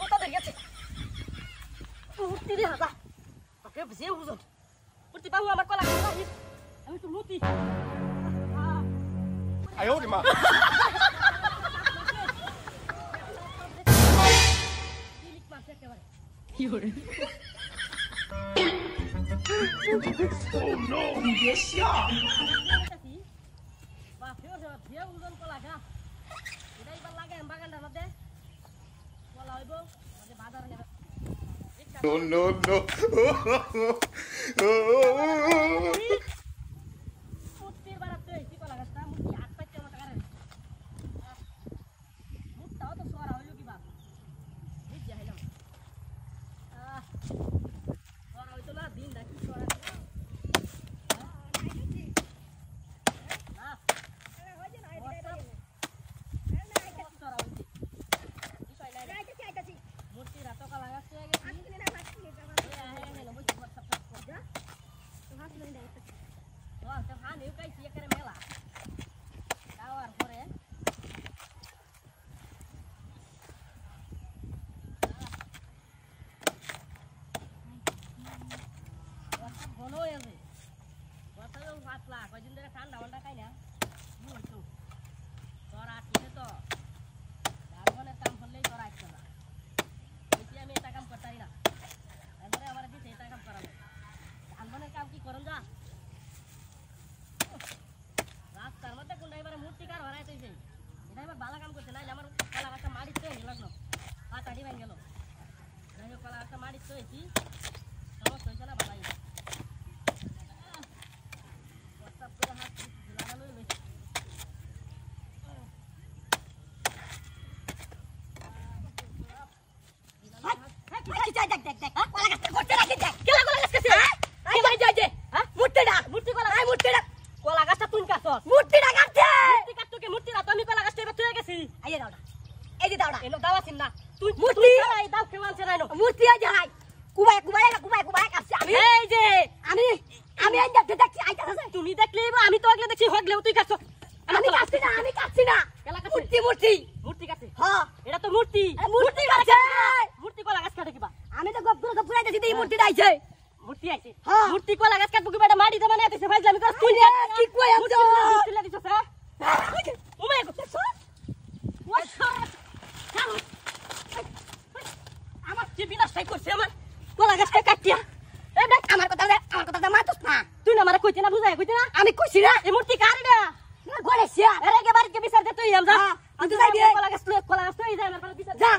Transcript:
ওটা দেখে গেছে মূর্তি রে হাজা ওকে বুঝে বুঝো মূর্তি বাবু আমার কলা আমি তো মূর্তি 哎呦我的妈！ 有人。Oh no！ 你别笑。No no no！ তুমি দেখলে আমি তো আগলে দেখছি হগলেও তুই কাছ আমি কাছি না মূর্তি মূর্তি কাছে হ্যাঁ এটা তো মূর্তি মূর্তি কাছে মূর্তি কলা গাছ কাটে কিবা আমি তো গপ করে দেখি এই মূর্তি আইছে হ্যাঁ মূর্তি কলা গাছ কাটবো কিবা মাটি দে মানে এসে ফাইজলামি কর তুই কি কই আমছো তুই দিছস হ্যাঁ ও মাই গড আমার কি বিনাশাই করছে আমার কলা গাছটা কাটিয়া এ দেখ আমার কথা মাতুস না তুই না আমারে কইতে না বুঝাই কইতে না আমি কইছি না এই মূর্তি কারে না গড়েছিয়া আরে কে বাড়িতে বিচার দে তুই আমজা তুই যাই কলা গাছ তুই যাই আমার বিচার যা